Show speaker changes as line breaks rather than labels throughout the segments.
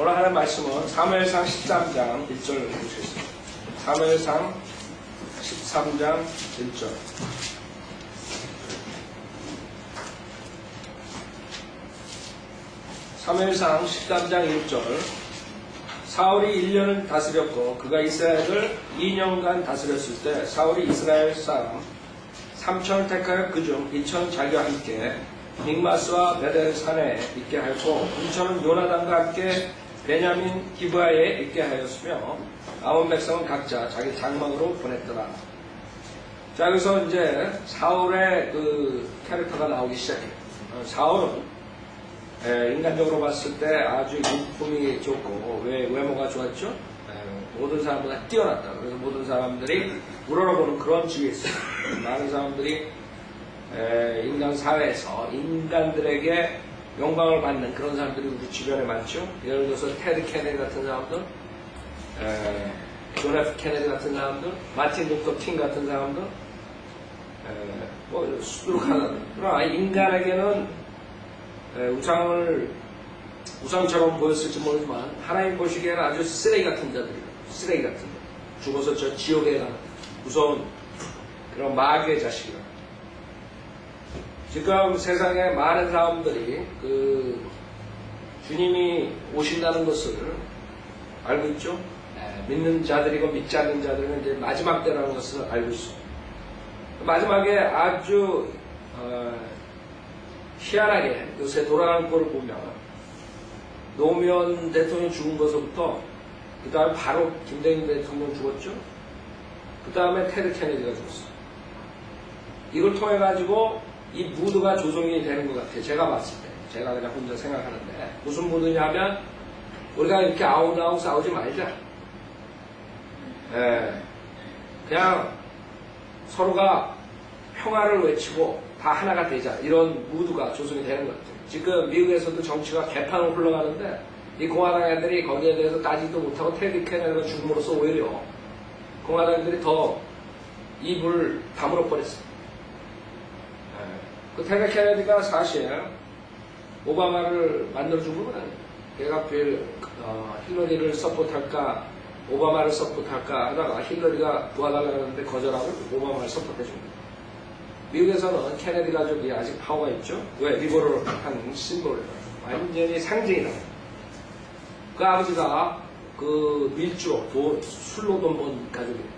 오늘 하는 말씀은 사무엘상 13장 1절을 보시겠습니다. 사무엘상 13장 1절. 사무엘상 13장 1절. 사울이 1년을 다스렸고 그가 이스라엘을 2년간 다스렸을 때 사울이 이스라엘 사람 3천을 택하여 그중 2천 자기와 함께 믹마스와 베델 산에 있게 하였고 2천은 요나단과 함께 베냐민 기브아에 있게 하였으며 아몬 백성은 각자 자기 장막으로 보냈더라. 자, 여기서 이제 사울의 그 캐릭터가 나오기 시작해요. 사울은 인간적으로 봤을 때 아주 인품이 좋고 외모가 좋았죠. 모든 사람보다 뛰어났다. 그래서 모든 사람들이 우러러보는 그런 지위에 있어요. 많은 사람들이 인간 사회에서 인간들에게 영광을 받는 그런 사람들이 우리 주변에 많죠. 예를 들어서 테드 케네디 같은 사람들, 존 F 케네디 같은 사람들, 마틴 루터 킹 같은 사람들, 수두룩하다. 그러나 인간에게는 우상처럼 보였을지 모르지만 하나님 보시기에는 아주 쓰레기 같은 자들이다. 쓰레기 같은 자. 죽어서 저 지옥에 가는 무서운 그런 마귀의 자식이다. 지금 세상에 많은 사람들이 주님이 오신다는 것을 알고 있죠. 믿는 자들이고 믿지 않는 자들은 이제 마지막 때라는 것을 알고 있습니다. 마지막에 아주 희한하게 요새 돌아가는 꼴을 보면 노무현 대통령 죽은 것부터 그 다음에 바로 김대중 대통령 죽었죠. 그 다음에 테드 케네디가 죽었어요. 이걸 통해 가지고 이 무드가 조성이 되는 것 같아요. 제가 봤을 때. 제가 그냥 혼자 생각하는데. 무슨 무드냐면, 우리가 이렇게 아웅다웅 싸우지 말자. 그냥 서로가 평화를 외치고 다 하나가 되자. 이런 무드가 조성이 되는 것 같아요. 지금 미국에서도 정치가 개판으로 흘러가는데, 이 공화당 애들이 거기에 대해서 따지도 못하고 테디 케네디가 죽음으로써 오히려 공화당들이 더 입을 다물어 버렸어요. 그 테디 케네디가 사실 오바마를 만들어준 건 아니에요. 걔가 힐러리를 서포트할까 오바마를 서포트할까 하다가 힐러리가 도와달라고 하는데 거절하고 오바마를 서포트해준 거예요. 미국에서는 케네디 가족이 아직 파워가 있죠. 왜? 리버럴한 심볼 완전히 상징이다. 그 아버지가 그 밀주로 술로 돈 번 가족이에요.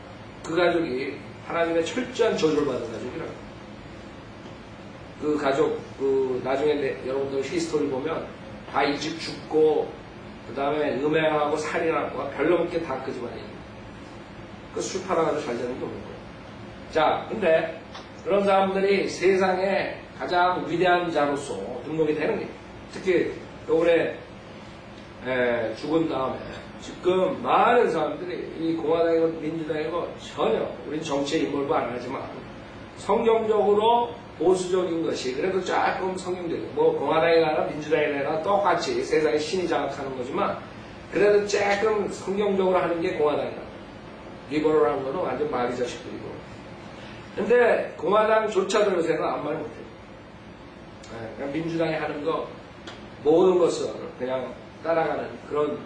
그 가족이 하나님의 철저한 저주를 받은 가족이라고. 그 가족, 나중에 여러분들 히스토리 보면 다 일찍 죽고, 그 다음에 음행하고 살인하고 별로 없게 다 그 집안이에요. 그 술 팔아가지고 잘 되는 게 없는 거예요. 자, 근데 그런 사람들이 세상에 가장 위대한 자로서 등록이 되는 게 특히 요번에 죽은 다음에 지금 많은 사람들이 이 공화당이고 민주당이고 전혀 우린 정치에 인볼브 안 하지만 성경적으로 보수적인 것이 그래도 조금 성경적이고 뭐 공화당이나 민주당이나 똑같이 세상에 신이 장악하는 거지만 그래도 조금 성경적으로 하는 게 공화당이다. 리버럴한 거는 완전 마귀 자식들이고. 근데 공화당조차도 요새는 아무 말 못해요. 그냥 민주당이 하는 거 모든 것을 그냥 따라가는 그런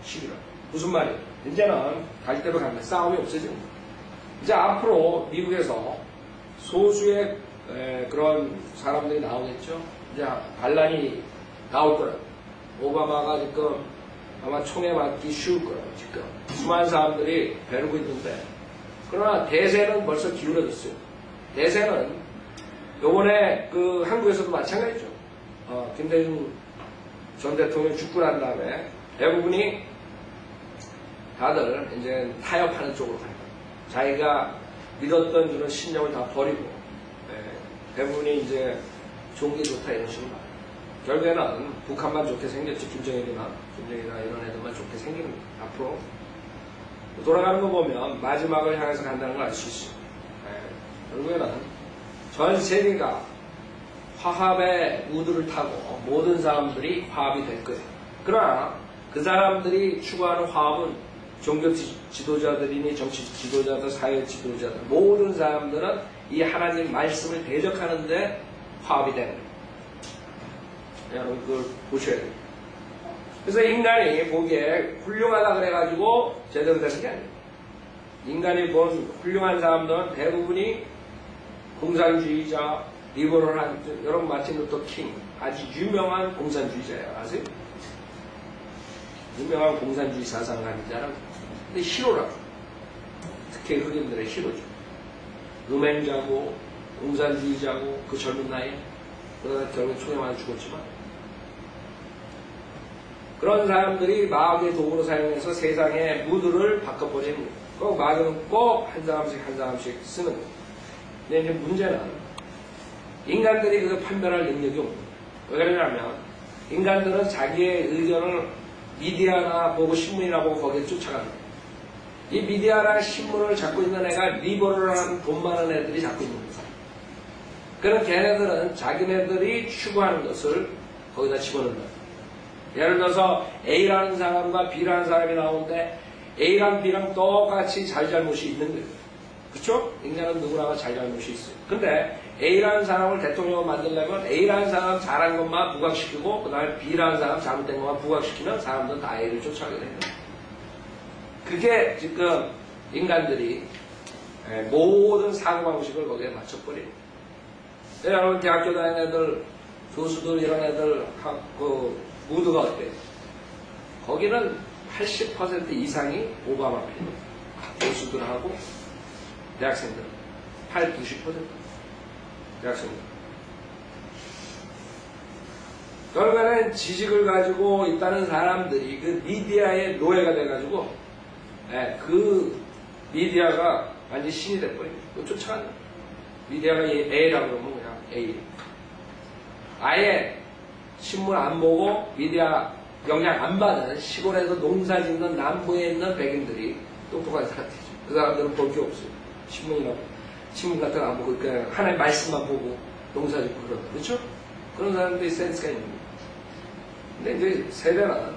식이라. 무슨 말이에요? 이제는 갈 대로 가면 싸움이 없어지는 거예요. 이제 앞으로 미국에서 소수의 그런 사람들이 나오겠죠. 이제 반란이 나올 거라고. 오바마가 지금 아마 총에 맞기 쉬울 거라고 지금 수많은 사람들이 벼르고 있는데 그러나 대세는 벌써 기울어졌어요. 대세는 요번에 그 한국에서도 마찬가지죠. 김대중 전 대통령이 죽고 난 다음에 대부분이 다들 이제 타협하는 쪽으로 가요. 자기가 믿었던 그런 신념을 다 버리고 대부분이 이제 좋은 게 좋다 이런 식으로 말해요. 결국에는 북한만 좋게 생겼지. 김정일이나 이런 애들만 좋게 생기는 거예요. 앞으로 돌아가는 거 보면 마지막을 향해서 간다는 걸 알 수 있어요. 결국에는 전 세계가 화합의 무드를 타고 모든 사람들이 화합이 될 거예요. 그러나 그 사람들이 추구하는 화합은 종교 지도자들이니 정치 지도자들, 사회 지도자들 모든 사람들은 이 하나님 말씀을 대적하는데 화합이 되는 거예요. 여러분 그걸 보셔야 돼요. 그래서 인간이 보기에 훌륭하다 그래가지고 제대로 되는 게 아니에요. 인간이 본 훌륭한 사람들은 대부분이 공산주의자, 리버럴한, 여러분 마틴 루터 킹, 아주 유명한 공산주의자예요. 아세요? 유명한 공산주의 사상가인 자는 근데 히로라고. 특히 흑인들의 히로죠. 음행자고, 공산주의자고, 그 젊은 나이에. 그러다 결국 총에 맞아 죽었지만. 그런 사람들이 마학의 도구로 사용해서 세상의 무드를 바꿔버리는 거예요. 꼭 마학은 꼭 한 사람씩 쓰는 거예요. 근데 이제 문제는 인간들이 그걸 판별할 능력이 없는 거예요. 왜 그러냐면 인간들은 자기의 의견을 미디어나 보고 신문이나 보고 거기에 쫓아가는 거예요. 이 미디어나 신문을 잡고 있는 애가 리버럴한 돈 많은 애들이 잡고 있는 거예요. 그런 걔네들은 자기네들이 추구하는 것을 거기다 집어넣는 거예요. 예를 들어서 A라는 사람과 B라는 사람이 나오는데 A랑 B랑 똑같이 잘잘못이 있는 거예요. 그렇죠? 인간은 누구나가 잘잘못이 있어요. 근데 A라는 사람을 대통령으로 만들려면 A라는 사람 잘한 것만 부각시키고 그 다음에 B라는 사람 잘못된 것만 부각시키면 사람들은 다 A를 쫓아가게 돼요. 그게 지금 인간들이 모든 사고방식을 거기에 맞춰버려요. 여러분 대학교 다니는 애들, 교수들 이런 애들 무드가 어때요? 거기는 80% 이상이 오바마 팬이에요. 교수들하고 대학생들 80, 90% 대학생들. 결국에는 지식을 가지고 있다는 사람들이 그 미디어의 노예가 돼가지고 그 미디어가 완전히 신이 돼버립니다. 그거 쫓아가는 거예요. 미디어가 A라고 그러면 그냥 A. 아예 신문 안 보고 미디어 영향 안 받은 시골에서 농사 짓는 남부에 있는 백인들이 똑똑한 사람들이죠. 그 사람들은 볼 게 없어요. 신문 같은 거 안 보고 그냥 하나의 말씀만 보고 농사 짓고 그러는 그렇죠? 그런 사람들이 센스가 있는 거예요. 근데 이제 세대는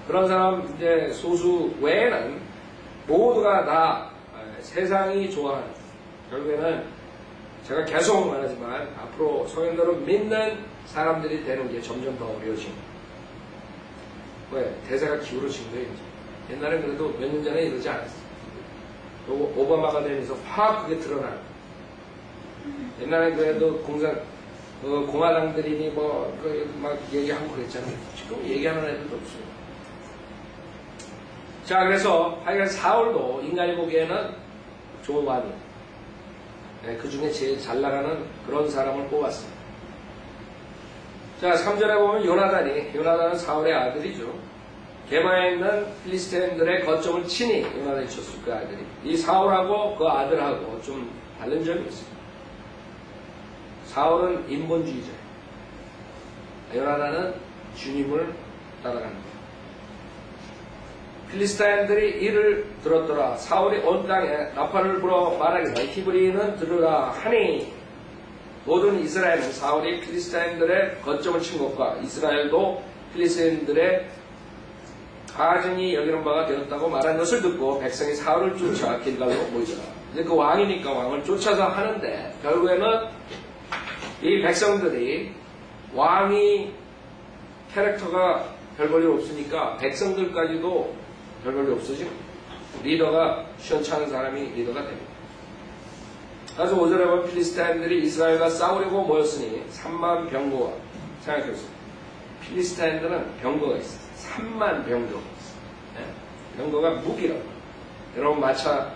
그런 사람 이제 소수 외에는 모두가 다 세상이 좋아하는 결국에는 제가 계속 말하지만 앞으로 성현들을 믿는 사람들이 되는 게 점점 더 어려워집니다. 왜? 대세가 기울어진 거예요. 이제. 옛날에 그래도 몇 년 전에 이러지 않았어요. 오바마가 되면서 확 그게 드러나요. 옛날에 그래도 공화당들이니 막 얘기하고 그랬잖아요. 지금 얘기하는 애들도 없어요. 자, 그래서 하여간 사울도 인간이 보기에는 좋은 왕이에요. 그 중에 제일 잘 나가는 그런 사람을 뽑았습니다. 자, 3절에 보면 요나단은 사울의 아들이죠. 게바에 있는 필리스테인들의 거점을 치니 요나단이 쳤을 그 아들이. 이 사울하고 그 아들하고 좀 다른 점이 있습니다. 사울은 인본주의자예요. 요나단은 주님을 따라갑니다. 필리스타인들이 이를 들었더라. 사울이 온 땅에 나팔을 불어 말하기를 히브리는 들으라 하니 모든 이스라엘은 사울이 필리스타인들의 거점을 친 것과 이스라엘도 필리스타인들의 가증이 여기는 바가 되었다고 말한 것을 듣고 백성이 사울을 쫓아 길갈로 모이더라. 이제 그 왕이니까 왕을 쫓아서 하는데 결국에는 이 백성들이 왕이 캐릭터가 별 볼일 없으니까 백성들까지도 별 볼일 없어지고 리더가 시원찮은 사람이 리더가 됩니다. 그래서 5절에 보면 필리스타인들이 이스라엘과 싸우려고 모였으니 3만 병거가 생각해보세요. 필리스타인들은 병거가 있어요. 3만 병거가 있어요. 병거가 무기라고. 여러분 마차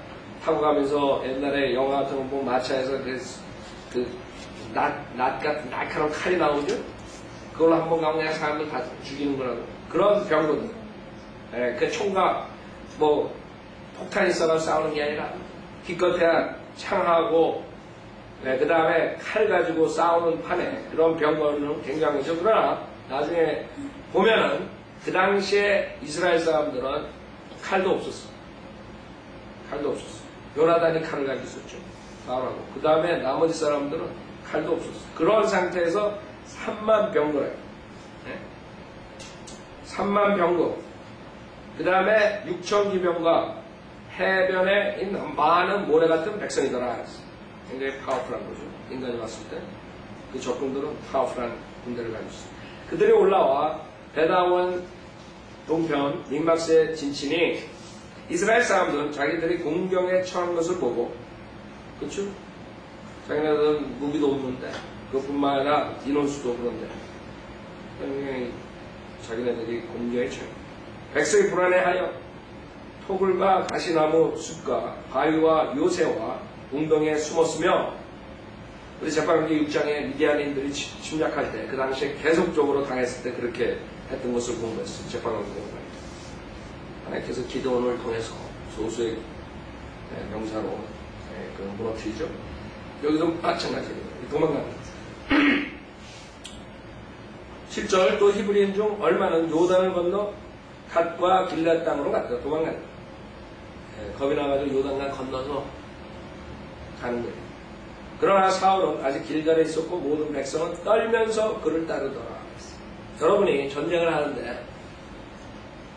타고 가면서 옛날에 영화 같은 거 보면 마차에서 낫 같은 날카로운 칼이 나오죠? 그걸로 한번 가면 그냥 사람들 다 죽이는 거라고. 그런 병거들. 그 총과 폭탄이 있어서 싸우는 게 아니라 기껏해야 창하고 그 다음에 칼 가지고 싸우는 판에 그런 병거는 굉장히죠. 그러나 나중에 보면은 그 당시에 이스라엘 사람들은 칼도 없었어. 칼도 없었어. 요나단이 칼을 가지고 있었죠. 사울하고. 그 다음에 나머지 사람들은 칼도 없었어. 그런 상태에서 3만 병거래요. 3만 병거. 그 다음에 6천 기병과 해변에 있는 많은 모래 같은 백성이더라. 굉장히 파워풀한 거죠. 인간이 봤을 때. 그 적군들은 파워풀한 군대를 가지고 있어요. 그들이 올라와 베다원 동편 믹막스의 진친이 이스라엘 사람들은 자기들이 공경에 처한 것을 보고, 그렇죠? 자기네들은 무기도 없는데, 그것뿐만 아니라 인원수도 그런데, 자기네들이 공경에 처해. 백성이 불안해하여 토굴과 가시나무 숲과 바위와 요새와 웅덩이에 숨었으며, 우리 제빵기 6장에 미디안인들이 침략할 때, 그 당시에 계속적으로 당했을 때 그렇게 했던 것을 공부했어요. 제빵기 하나님께서 기도원을 통해서 소수의 명사로 무너뜨리죠. 여기도 마찬가지예요. 도망갑니다. 7절 또 히브리인 중 얼마는 요단을 건너 갓과 길앗 땅으로 갔다 도망간다. 겁이 나가지고 요단강 건너서 가는 거예요. 그러나 사울은 아직 길갈에 있었고 모든 백성은 떨면서 그를 따르더라. 여러분이 전쟁을 하는데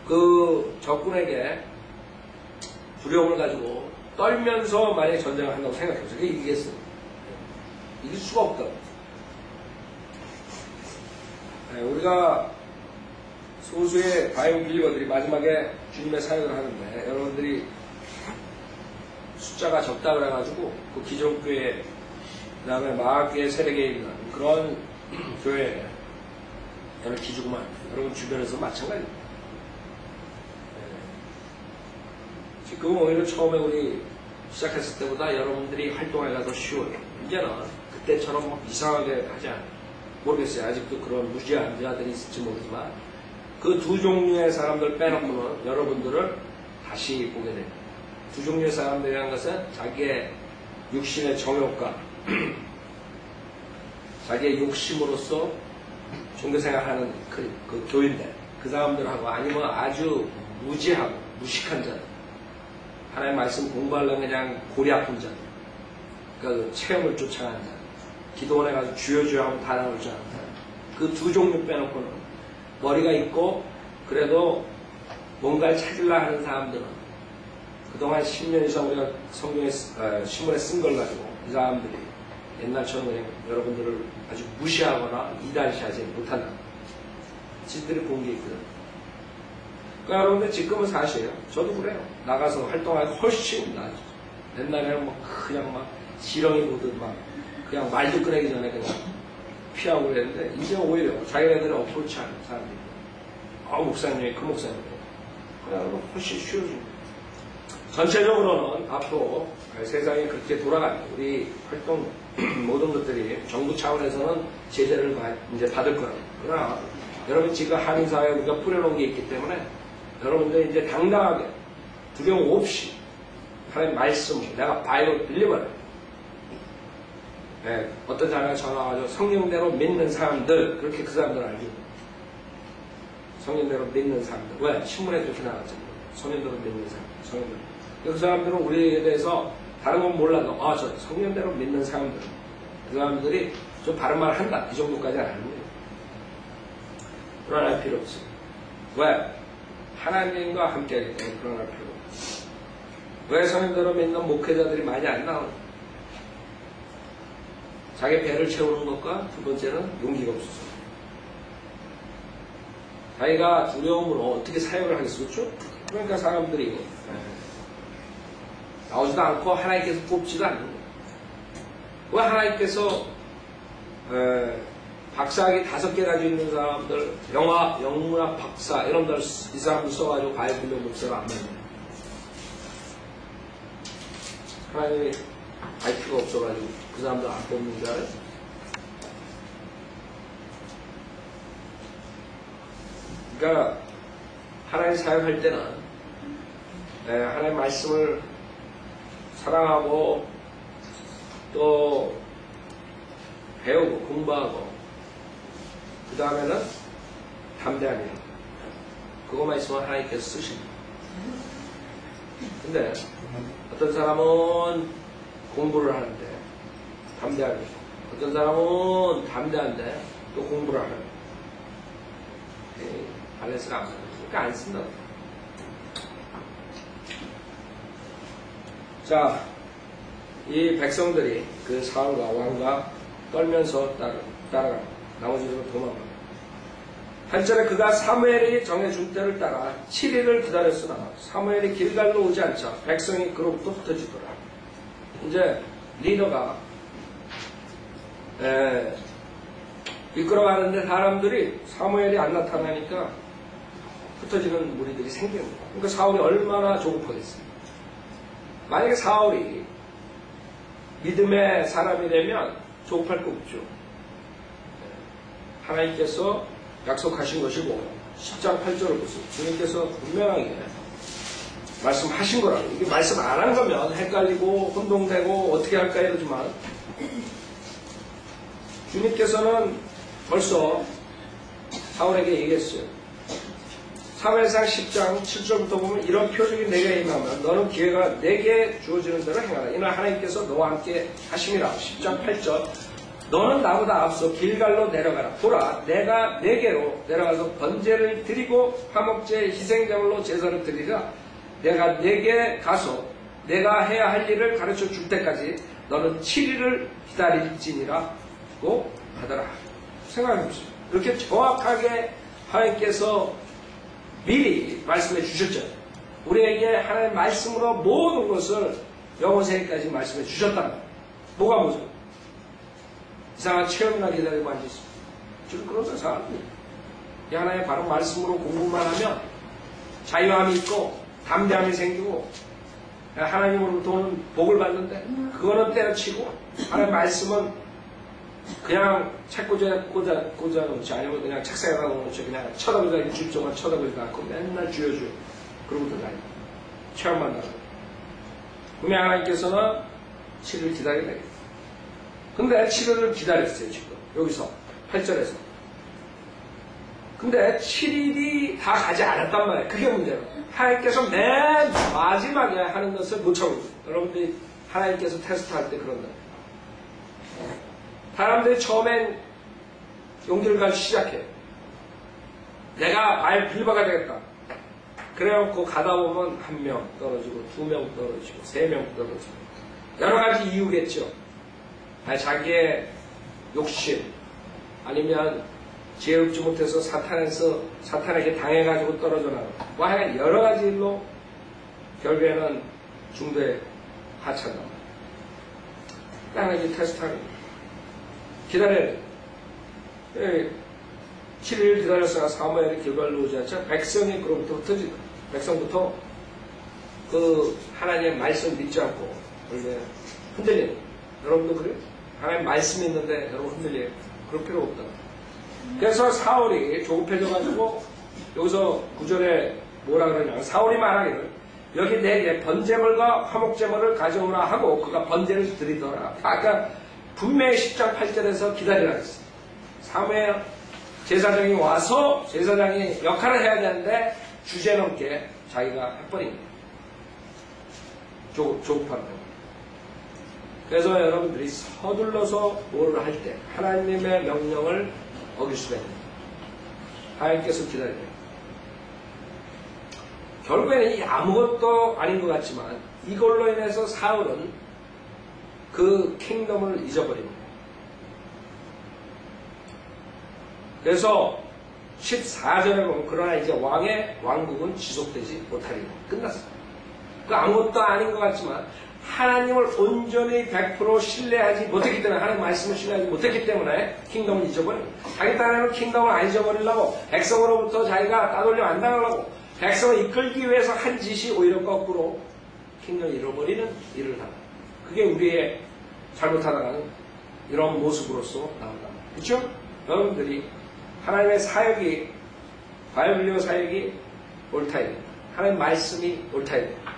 그 적군에게 두려움을 가지고 떨면서 만약에 전쟁을 한다고 생각해보세요. 그게 이기겠어요? 이길 수가 없다고. 우리가 소수의 바이오 빌리버들이 마지막에 주님의 사역을 하는데 여러분들이 숫자가 적다 그래가지고 그 기존교회 그 다음에 마학교회 세력에 있는 그런 교회에 여러분 기죽으면 안 돼요. 여러분 주변에서 마찬가지입니다. 지금 오히려 처음에 우리 시작했을 때보다 여러분들이 활동하기가 더 쉬워요. 이제는 그때처럼 막 이상하게 하지 않아요. 모르겠어요. 아직도 그런 무지한 자들이 있을지 모르지만 그 두 종류의 사람들 빼놓고는 여러분들을 다시 보게 됩니다. 두 종류의 사람들이라는 것은 자기의 육신의 정욕과 자기의 욕심으로서 종교생활하는 그 교인들, 그 사람들하고 아니면 아주 무지하고 무식한 자들, 하나님의 말씀 공부하려면 그냥 골이 아픈 자들, 그러니까 체험을 쫓아가는 자들, 기도원에 가서 주여 하면 다 나올 줄 아는 자들, 그 두 종류 빼놓고는 머리가 있고 그래도 뭔가를 찾으려 하는 사람들은 그동안 10년 이상 우리가 성경에 신문에 쓴 걸 가지고 이 사람들이 옛날처럼 그냥 여러분들을 아주 무시하거나 이단시하지 못한다. 지들이 본 게 있거든. 그러니까 여러분들 지금은 사실이에요. 저도 그래요. 나가서 활동하기 훨씬 나아져. 옛날에는 뭐 그냥 막 지렁이 보듯 막 그냥 말도 꺼내기 전에 그냥 피하고 그랬는데 이제 오히려 자기네들은 어프로치 하는 사람들이 목사님이 그 목사님이 그냥 훨씬 쉬워집니다. 전체적으로는 앞으로 세상이 그렇게 돌아가요. 우리 활동 모든 것들이 정부 차원에서는 제재를 이제 받을 거라고. 그러나 여러분 지금 한인사회에 우리가 뿌려놓은 게 있기 때문에 여러분들 이제 당당하게 두려움 없이 하나님 말씀, 내가 바이블 빌리버래. 어떤 사람이 전화 와가지고 성령대로 믿는 사람들, 그렇게 그 사람들 알죠. 성령대로 믿는 사람들. 왜? 신문에 그렇게 나왔잖아요. 성령대로 믿는 사람들. 성령대로. 그 사람들은 우리에 대해서 다른 건 몰라도, 저 성령대로 믿는 사람들. 그 사람들이 좀 바른 말 한다. 이 정도까지는 아는 거예요. 불안할 필요 없어요. 왜? 하나님과 함께 하기 때문에 불안할 필요 없어요. 왜 성령대로 믿는 목회자들이 많이 안 나오는? 자기 배를 채우는 것과 두 번째는 용기가 없어서. 자기가 두려움으로 어떻게 사역을 하겠었죠? 그러니까 사람들이 나오지도 않고 하나님께서 뽑지도 않는 거예요. 왜 하나님께서 박사학위 5개 가지고 있는 사람들, 영문학 박사 이런 걸 이 사람들 써가지고 바이블 목사를 안 만들어요? 하나님이 IQ가 없어가지고 그 사람들 안 뽑는 줄 알아요? 그러니까 하나님 사역할 때는 하나님 말씀을 사랑하고 또 배우고 공부하고 그 다음에는 담대하게 그것만 있으면 하나님께서 쓰십니다. 근데 어떤 사람은 공부를 하는데 담대하게, 어떤 사람은 담대한데 또 공부를 하는 밸런스가 안 맞아요. 그러니까 안 쓴다. 자, 이 백성들이 그 사울과 왕과 떨면서 따라갑니다. 나머지는 도망갑니다. 한전에 그가 사무엘이 정해준 때를 따라 7일을 기다렸으나 사무엘이 길갈로 오지 않자 백성이 그로부터 흩어지더라. 이제 리더가 이끌어가는데 사람들이 사무엘이 안 나타나니까 흩어지는 무리들이 생기는 거야. 그러니까 사울이 얼마나 조급하겠어요. 만약에 사울이 믿음의 사람이라면 조급할 거 없죠. 하나님께서 약속하신 것이고 10장 8절을 보세요. 주님께서 분명하게 말씀하신 거라고. 이게 말씀 안 한 거면 헷갈리고 혼동되고 어떻게 할까 이러지만 주님께서는 벌써 사울에게 얘기했어요. 사무엘상 10장 7절부터 보면 이런 표적이 내게 임하면 너는 기회가 내게 주어지는 대로 행하라. 이날 하나님께서 너와 함께 하심이라. 10장 8절 너는 나보다 앞서 길갈로 내려가라. 보라 내가 내게로 내려가서 번제를 드리고 화목제 희생제물로 제사를 드리라. 내가 내게 가서 내가 해야 할 일을 가르쳐 줄 때까지 너는 7일을 기다릴지니라고 하더라. 생각해 보세요. 그렇게 정확하게 하나님께서 미리 말씀해 주셨죠. 우리에게 하나님의 말씀으로 모든 것을 영어세기까지 말씀해 주셨다는 거예요. 뭐가 뭐죠? 이상한 체험이나 기다리고 앉아있습니다. 지금 그런 사람들이 하나님의 바로 말씀으로 공부만 하면 자유함이 있고 담대함이 생기고 하나님으로부터 오는 복을 받는데 그거는 때려치고 하나님의 말씀은 그냥 책 꽂아놓지 아니면 그냥 책상에다 놓지 그냥 쳐다보자 일주일 동안 쳐다보지도 않고 맨날 주여주여 그러고도 다니고 체험만 나가고 분명 하나님께서는 7일 기다리라. 근데 7일을 기다렸어요 지금 여기서 8절에서. 근데 7일이 다 가지 않았단 말이에요. 그게 문제예요. 하나님께서 맨 마지막에 하는 것을 못 참고 있어요. 여러분들이 하나님께서 테스트할 때 그런다. 사람들이 처음엔 용기를 가지고 시작해요. 내가 말 빌바가 되겠다. 그래놓고 가다 보면 1명 떨어지고 2명 떨어지고 3명 떨어지고 여러 가지 이유겠죠. 자기의 욕심 아니면 지혜롭지 못해서 사탄에게 당해가지고 떨어져 나가고 뭐 하여간 여러 가지 일로 결국에는 중도에 하차한다. 하나님이 테스트하는 거예요. 기다려야 돼. 7일 기다렸으나 사무엘이 길갈로 오지 않자 백성이 그로부터 흩어지고 백성부터 그 하나님의 말씀 믿지 않고 흔들려요. 여러분도 그래요? 하나님 말씀이 있는데 여러분 흔들려요. 그럴 필요 없다. 그래서 사울이 조급해져가지고 여기서 9절에 뭐라 그러냐면 사울이 말하기를 여기 내게 번제물과 화목제물을 가져오라 하고 그가 번제를 드리더라. 아까 분명히 10장 8절에서 기다리라 했어요. 사무엘 제사장이 와서 제사장이 역할을 해야 되는데 주제넘게 자기가 해버린 거예요. 조급한다고. 그래서 여러분들이 서둘러서 뭐를 할 때 하나님의 명령을 어길 수가 있는 거예요. 하나님께서 기다려요. 결국에는 이 아무것도 아닌 것 같지만 이걸로 인해서 사울은 그 킹덤을 잊어버린 거예요. 그래서 14절에 보면 그러나 이제 왕의 왕국은 지속되지 못하리라. 끝났어요. 그 아무것도 아닌 것 같지만 하나님을 온전히 100% 신뢰하지 못했기 때문에 하나님 말씀을 신뢰하지 못했기 때문에 킹덤을 잊어버린 거예요. 자기 딴에는 킹덤을 안 잊어버리려고 백성으로부터 자기가 따돌림 안 당하려고 백성을 이끌기 위해서 한 짓이 오히려 거꾸로 킹덤을 잃어버리는 일을 하는 거예요. 그게 우리의 잘못하다가는 이런 모습으로서 나온다. 그렇죠? 여러분들이 하나님의 사역이 바이블리오 사역이 옳다야 됩니다. 하나님 말씀이 옳다야 됩니다.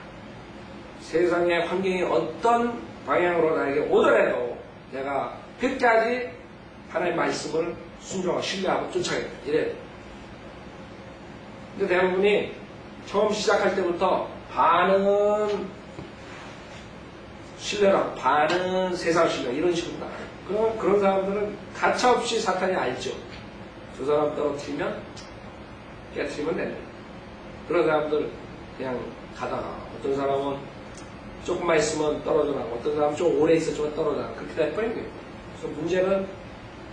세상의 환경이 어떤 방향으로 나에게 오더라도 내가 끝까지 하나님의 말씀을 순종하고 신뢰하고 쫓아가겠다. 이래야 돼요. 근데 대부분이 처음 시작할 때부터 반은 신뢰라고 반은 세상 신뢰 이런 식으로 나가요. 그런 사람들은 가차없이 사탄이 알죠. 저 사람 떨어뜨리면 깨트리면 됩니다. 그런 사람들 그냥 가다가 어떤 사람은 조금만 있으면 떨어져 나가고 어떤 사람은 좀 오래 있었지만 떨어져 나가고 그렇게 될 뻔한 거예요. 그래서 문제는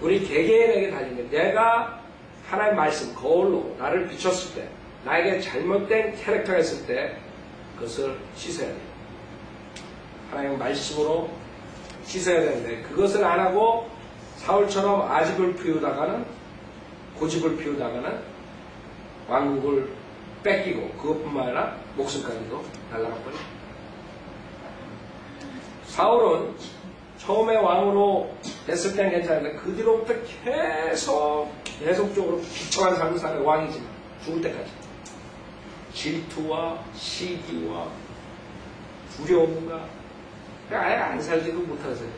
우리 개개인에게 달린 거예요. 내가 하나의 말씀, 거울로 나를 비췄을 때, 나에게 잘못된 캐릭터가 있을 때 그것을 씻어야 돼요. 하나님의 말씀으로 씻어야 되는데 그것을 안 하고 사울처럼 아집을 피우다가는 고집을 피우다가는 왕국을 뺏기고 그것뿐만 아니라 목숨까지도 날아가 버려요. 사울은 처음에 왕으로 됐을 때는 괜찮은데 그 뒤로부터 계속적으로 비참한 삶을 사는 왕이지만 죽을 때까지 질투와 시기와 두려움과 아예 안 살지도 못하세요.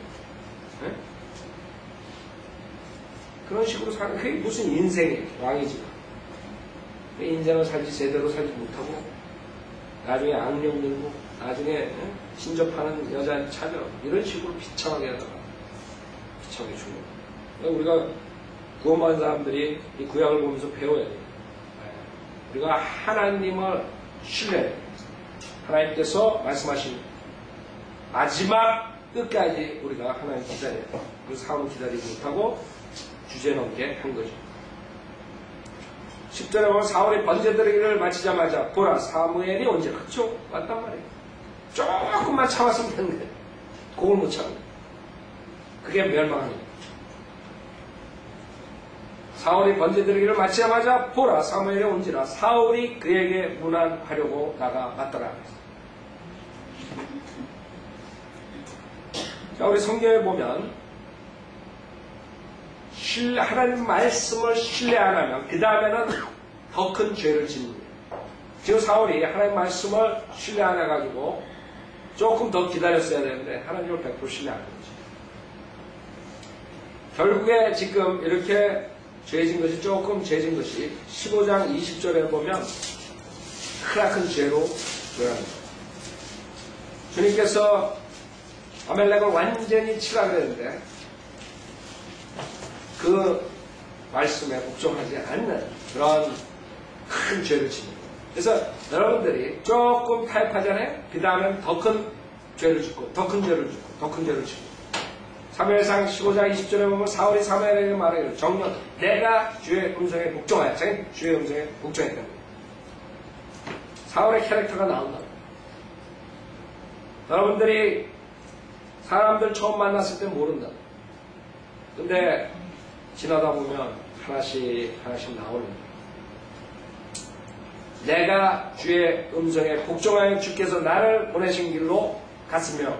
네? 그런 식으로 사는 그게 무슨 인생이에요. 왕이지만 인생을 살지 제대로 살지 못하고 나중에 악령 들고 나중에 신접하는 여자 찾아 이런 식으로 비참하게 하다가 비참하게 죽는 거예요. 우리가 구원받은 사람들이 이 구약을 보면서 배워야 돼요. 우리가 하나님을 신뢰해요. 하나님께서 말씀하신 마지막 끝까지 우리가 하나님 기다려요. 그 사울을 기다리지 못하고 주제넘게 한 거죠. 10절에 보면 사울이 번제드리기를 마치자마자 보라 사무엘이 언제 그쵸? 왔단 말이에요. 조금만 참았으면 되는 거예요. 그걸 못 참는 거예요. 그게 멸망합니다. 사울이 번제드리기를 마치자마자 보라 사무엘이 온지라 사울이 그에게 문안하려고 나가봤더라. 자, 우리 성경에 보면 하나님 말씀을 신뢰 안 하면 그 다음에는 더 큰 죄를 짓는 거예요. 지금 사울이 하나님 말씀을 신뢰 안 해가지고 조금 더 기다렸어야 되는데 하나님을 100% 신뢰 안 한 거죠. 결국에 지금 이렇게 죄진 것이 조금 죄진 것이 15장 20절에 보면 크나큰 죄로 변합니다. 주님께서 아멜렉을 완전히 치라 그랬는데 그 말씀에 복종하지 않는 그런 큰 죄를 짓는 거예요. 그래서 여러분들이 조금 타협하잖아요. 그 다음엔 더 큰 죄를 짓고 더 큰 죄를 짓고 더 큰 죄를 짓고 사무엘상 15장 20절에 보면 사울이 사무엘에게 말하기를 정녕 내가 주의 음성에 복종하여 자기 주의 음성에 복종했다는 거예요. 사울의 캐릭터가 나온다. 여러분들이 사람들 처음 만났을 때 모른다. 근데 지나다 보면 하나씩 나오는 거예요. 내가 주의 음성에 복종하여 주께서 나를 보내신 길로 갔으며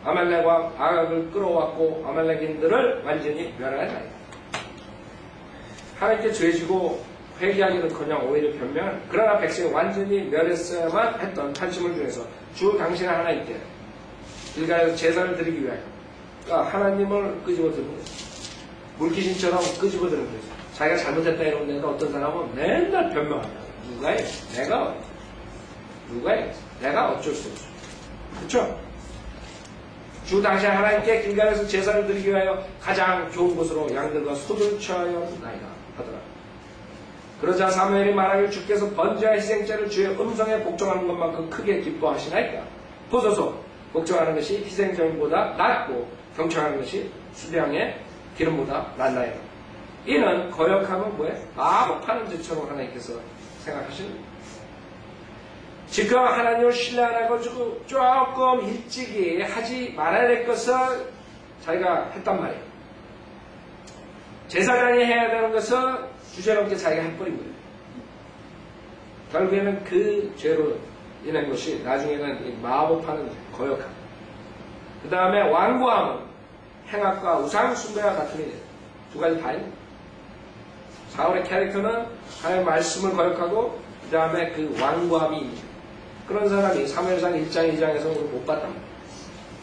아말렉 왕 아각을 끌어왔고 아말렉인들을 완전히 멸하였다. 하나님께 죄지고 회개하기는커녕 오히려 변명한 그러나 백성이 완전히 멸했어야만 했던 탈춤을 중에서 주 당신의 하나님께 길가에서 제사를 드리기 위하여 그러니까 하나님을 끄집어드는 거예요. 물귀신처럼 끄집어드는 거예요. 자기가 잘못했다 이러는데 어떤 사람은 맨날 변명한다. 누가 해? 누가 해? 내가 어쩔 수 없어. 그렇죠? 주 당시 하나님께 길가에서 제사를 드리기 위하여 가장 좋은 곳으로 양들과 소를 취하였나이다 하더라. 그러자 사무엘이 말하길 주께서 번제와 희생자를 주의 음성에 복종하는 것만큼 크게 기뻐하시나이까. 보소서 복종하는 것이 희생자보다 낫고 경청하는 것이 수량의 기름보다 낫나이다. 이는 거역하면 뭐예요? 마법하는 짓처럼 하나님께서 생각하시는 거예요. 지금 하나님을 신뢰 안 해가지고 조금 일찍이 하지 말아야 될 것을 자기가 했단 말이에요. 제사장이 해야 되는 것을 주제넘게 자기가 해버린 거예요. 결국에는 그 죄로 인한 것이 나중에는 이 마법하는 거역함. 그 다음에 완고함은 행악과 우상 숭배와 같은 일이에요. 두 가지 다 있는 거예요. 사울의 캐릭터는 하나님의 말씀을 거역하고 그 다음에 그 완고함이 있는 거예요. 그런 사람이 사무엘상 1장 2장에서 못 봤단 말이에요.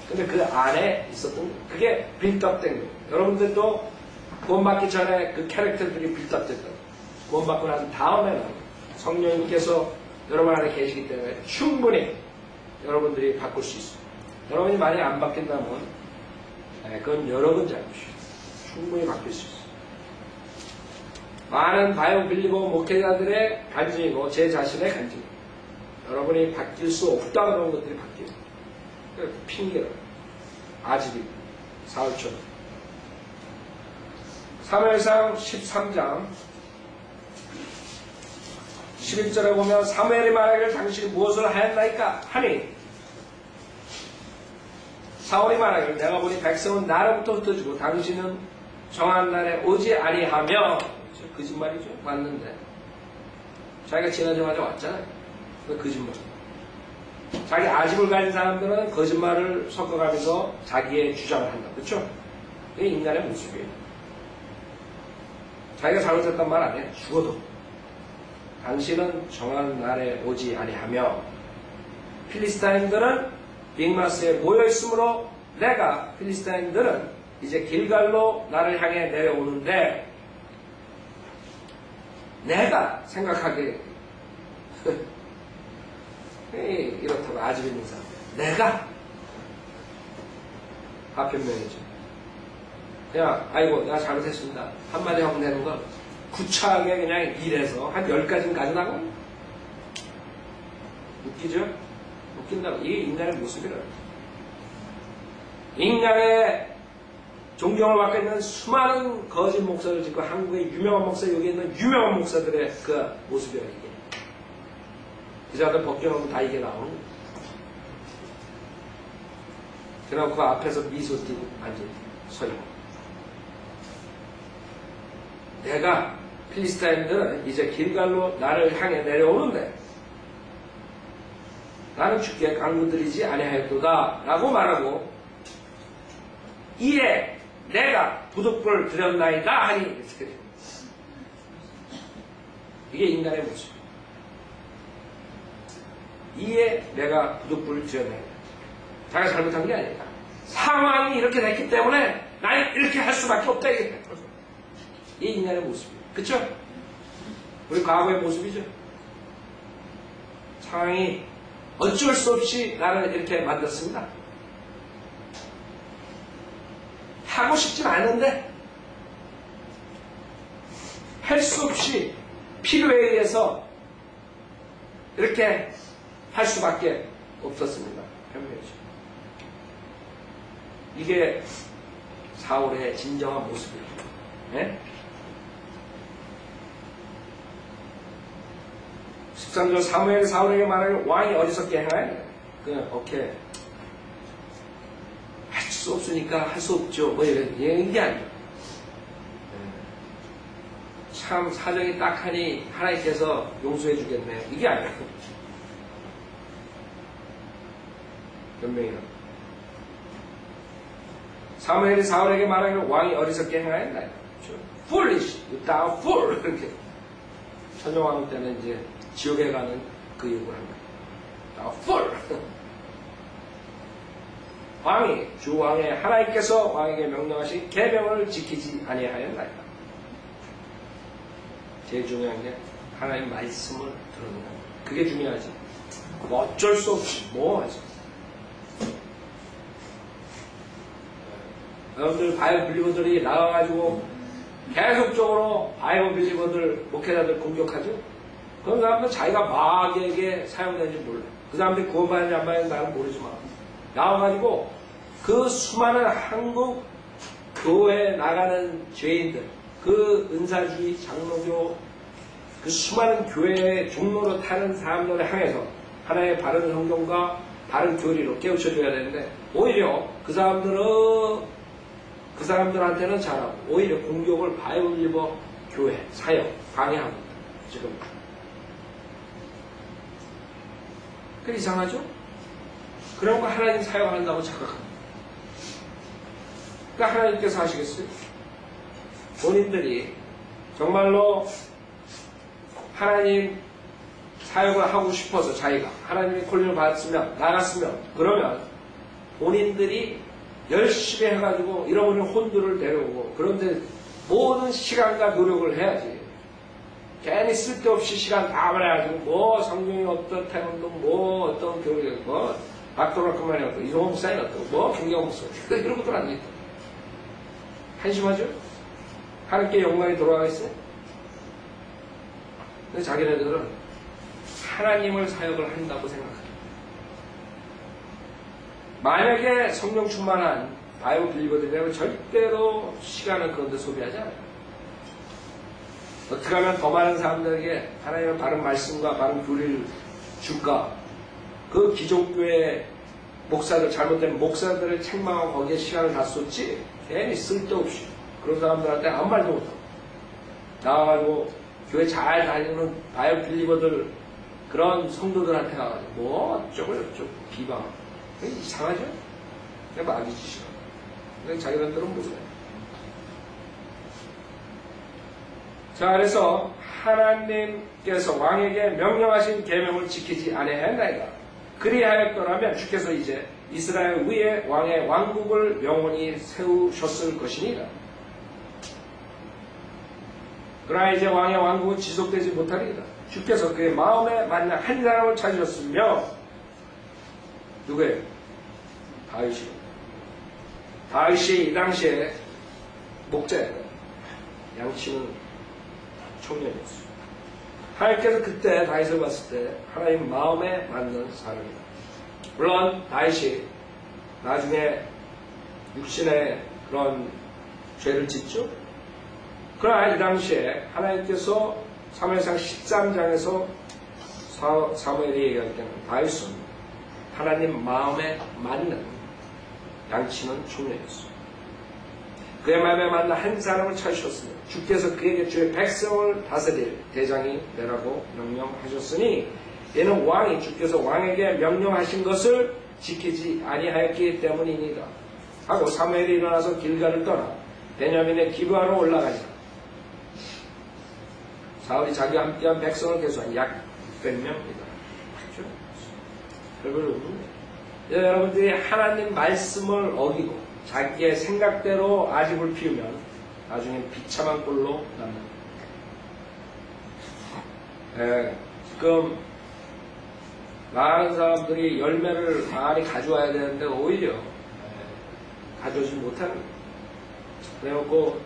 근데 그 안에 있었던 거예요. 그게 빌드업된 거예요. 여러분들도 구원받기 전에 그 캐릭터들이 빌드업됐다. 구원받고 난 다음에는 성령님께서 여러분 안에 계시기 때문에 충분히 여러분들이 바꿀 수 있어요. 여러분이 만약에 안 바뀐다면 그건 여러분 잘못이에요. 충분히 바뀔 수 있어요. 많은 바이오 빌리고 목회자들의 간증이고 제 자신의 간증이에요. 여러분이 바뀔 수 없다 그런 것들이 바뀌어요. 그러니까 핑계라. 아집이 사울처럼. 사무엘상 13장 11절에 보면 사무엘이 말하기를 당신이 무엇을 하였나이까 하니 사울이 말하기를 내가 보니 백성은 나로부터 흩어지고 당신은 정한 날에 오지 아니하며 거짓말이죠. 맞는데 자기가 지나자마자 왔잖아요. 그 거짓말. 자기 아집을 가진 사람들은 거짓말을 섞어가면서 자기의 주장을 한다. 그렇죠? 이게 인간의 모습이에요. 자기가 잘못했단 말 안 해. 죽어도 당신은 정한 날에 오지 아니하며 필리스타인들은 빅마스에 모여있으므로 내가 필리스타인들은 이제 길갈로 나를 향해 내려오는데 내가 생각하기에 이렇다고 아집 있는 사람 내가 파편명이죠. 그냥 아이고 내가 잘못했습니다 한마디 하면 되는 건 구차하게 그냥 일해서 한 10가지는 가져나가. 웃기죠? 웃긴다고. 이게 인간의 모습이라. 인간의 존경을 받고 있는 수많은 거짓 목사를 짓고 한국의 유명한 목사, 여기 있는 유명한 목사들의 그 모습이라 이게. 그 사람들 벗겨놓으면 다 이게 나오는 거예요. 그러고 그 앞에서 미소 띄고 서있고 내가 필리스타인들은 이제 길갈로 나를 향해 내려오는데 나는 주께 강구드리지 아니하였도다 라고 말하고 이에 내가 부득불을 드렸나이다 하니 이게 인간의 모습. 이에 내가 부득불을 드렸나이다. 자기가 잘못한 게 아니다. 상황이 이렇게 됐기 때문에 나는 이렇게 할 수밖에 없다. 이게 인간의 모습이에요. 그쵸? 우리 과거의 모습이죠. 상황이 어쩔 수 없이 나를 이렇게 만들었습니다. 하고 싶진 않은데 할 수 없이 필요에 의해서 이렇게 할 수밖에 없었습니다. 변명이죠. 이게 사울의 진정한 모습이에요. 네? 13절 사무엘이 사울에게 말하기를 왕이 어리석게 행하여 그냥 오케이 할 수 없으니까 할 수 없죠. 뭐 이런 게 아니에요. 참 사정이 딱하니 하나님께서 용서해 주겠네. 이게 아니에요. 변명이요. 사무엘이 사울에게 말하기를 왕이 어리석게 행하였나. Foolish, thou fool. 이렇게 천정왕 때는 이제 지옥에 가는 그 욕을 한 거예요. Fool. 왕이 주왕의 하나님께서 왕에게 명령하신 계명을 지키지 아니하였나이다. 제일 중요한 게 하나님 말씀을 들었는 거예요. 그게 중요하지. 뭐 어쩔 수 없이 뭐 하지. 여러분들 바이블 빌리버들이 나와가지고 계속적으로 바이블 빌리버들 목회자들 공격하죠. 그런 사람들은 자기가 마귀에게 사용되는지 몰라요. 그 사람들이 구원받는지 안 받는지 나는 모르지만 나와가지고 그 수많은 한국 교회에 나가는 죄인들, 그 은사주의 장로교 그 수많은 교회의 종로로 타는 사람들을 향해서 하나의 바른 성경과 바른 교리로 깨우쳐줘야 되는데 오히려 그 사람들한테는 잘하고 오히려 공격을 바이블 빌리버 교회, 사역, 방해하고 지금 그 이상하죠? 그런 거 하나님 사역한다고 착각합니다. 그러니까 하나님께서 하시겠어요? 본인들이 정말로 하나님 사역을 하고 싶어서 자기가 하나님의 콜링을 받았으면 나갔으면 그러면 본인들이 열심히 해가지고 잃어버린 혼들을 데려오고 그런데 모든 시간과 노력을 해야지. 괜히 쓸데없이 시간 다 버려가지고 뭐 성경이 어떻다 뭐 어떤 교리 뭐 박도락그만이 어떻고 이종호 목사님 어떻고 뭐 김경호 목사님 이런 것들 안 돼. 한심하죠? 하나님께 영광이 돌아가겠어요? 근데 자기네들은 하나님을 사역을 한다고 생각합니다. 만약에 성령 충만한 바이블 빌리버들이라면 절대로 시간을 그런데 소비하지 않아요. 어떻게 하면 더 많은 사람들에게 하나님의 바른 말씀과 바른 교리를 줄까? 그 기존교회 목사들, 잘못된 목사들을 책망하고 거기에 시간을 다 쏟지, 괜히 쓸데없이 그런 사람들한테 아무 말도 못하고 나와가지고 교회 잘 다니는 바이오 빌리버들, 그런 성도들한테 가가지고 뭐 어쩌고 저쩌고 비방하고 이상하죠? 그냥 마귀 짓이야. 그냥 자기들은 모르네. 자, 그래서 하나님께서 왕에게 명령하신 계명을 지키지 아니하였나이다. 그리하였더라면 주께서 이제 이스라엘 위에 왕의 왕국을 영원히 세우셨을 것이니라. 그러나 이제 왕의 왕국은 지속되지 못하리이다. 주께서 그의 마음에 맞는 한 사람을 찾으셨으며, 누구예요? 다윗이. 다윗이 이 당시에 목자였다. 양치는 청년이었어요. 하나님께서 그때 다윗을 봤을 때 하나님 마음에 맞는 사람이다. 물론 다윗이 나중에 육신의 그런 죄를 짓죠. 그러나 이 당시에 하나님께서 사무엘상 13장에서 사무엘이 얘기할 때는 다윗은 하나님 마음에 맞는 양치는 청년이었어요. 그의 마음에 맞는 한 사람을 찾으셨으며 주께서 그에게 주의 백성을 다스릴 대장이 되라고 명령하셨으니 이는 왕이 주께서 왕에게 명령하신 것을 지키지 아니하였기 때문이니라 하고 사무엘이 일어나서 길갈을 떠나 베냐민의 기브아로 올라가니라. 사울이 자기와 함께한 백성을 계수한 약 100명이다. 그렇죠? 별별 없는데. 여러분들이 하나님 말씀을 어기고 자기의 생각대로 아집을 피우면 나중에 비참한 꼴로 남는다. 지금 많은 사람들이 열매를 많이 가져와야 되는데 오히려 가져오지 못하는 거예요. 그래갖고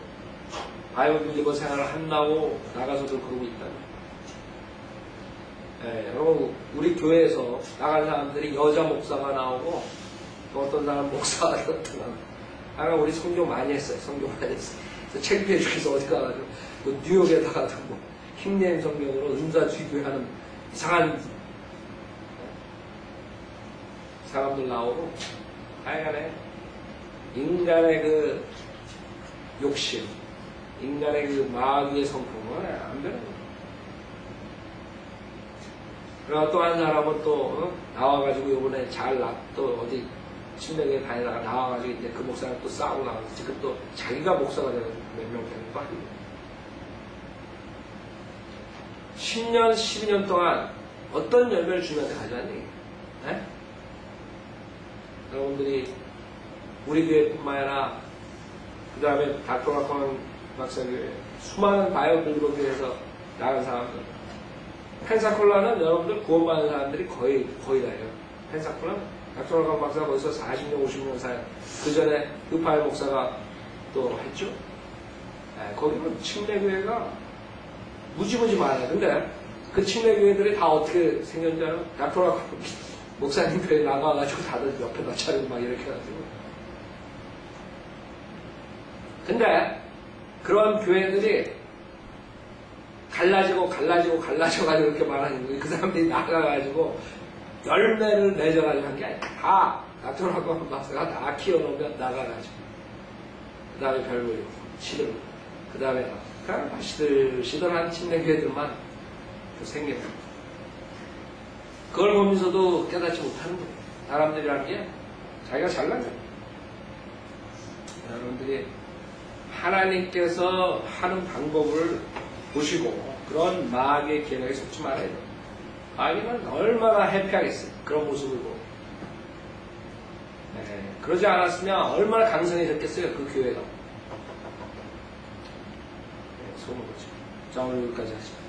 바이오 빌리버 생활을 한다고 나가서도 그러고 있다는 거예요. 여러분 우리 교회에서 나간 사람들이 여자 목사가 나오고 또 어떤 사람 목사가 나오고 아까 우리 성교 많이 했어요. 성교 많이 했어요. 창피해 죽어서 어디 가가지고 뭐 뉴욕에다가도 뭐 힘내는 성경으로 은사주의교회 하는 이상한 사람들 나오고 하여간에 인간의 그 욕심, 인간의 그 마귀의 성품은 안 되는 거예요. 그리고 또 한 사람은 또 나와가지고 이번에 또 어디 침례교회 다니다가 나와가지고 이제 그 목사랑 또 싸우고 나가서 지금 또 자기가 목사가 돼가지고 몇 명 되는 거 아니에요. 10년, 12년 동안 어떤 열매를 주면서 가져왔니? 네? 여러분들이 우리 교회뿐만 아니라 그 다음에 닥터락한 박사교회 수많은 바이오 빌리버 교회에서 나간 사람들, 펜사콜라는 여러분들 구원받은 사람들이 거의 다예요. 펜사콜라는 닥터락한 박사가 거기서 40년, 50년 사이 그 전에 유파엘 목사가 또 했죠. 거기는 침례교회가 무지무지 많아요. 근데 그 침례교회들이 다 어떻게 생겼는지 알아요? 닥터락한 목사님 교회 나가가지고 다들 옆에다 차리고 막 이렇게 해가지고. 근데 그런 교회들이 갈라져가지고 이렇게 말하는 거예요. 그 사람들이 나가가지고 열매를 맺어가지고 한 게 아니라 다 닥터락한 박사가 다 키워놓으면 나가가지고 그 다음에 별거요. 치들 그 다음에 그냥 시들시들한 침례교회들만 생기는 거예요. 그걸 보면서도 깨닫지 못하는 거예요. 사람들이라는 게 자기가 잘난 거예요. 여러분들이 하나님께서 하는 방법을 보시고 그런 마귀의 계략에 속지 말아야 돼요. 마귀는 얼마나 해피하겠어요. 그런 모습을 보고. 그러지 않았으면 얼마나 강성해졌겠어요. 그 교회가. 소문 거죠. 자, 오늘 여기까지 하시죠.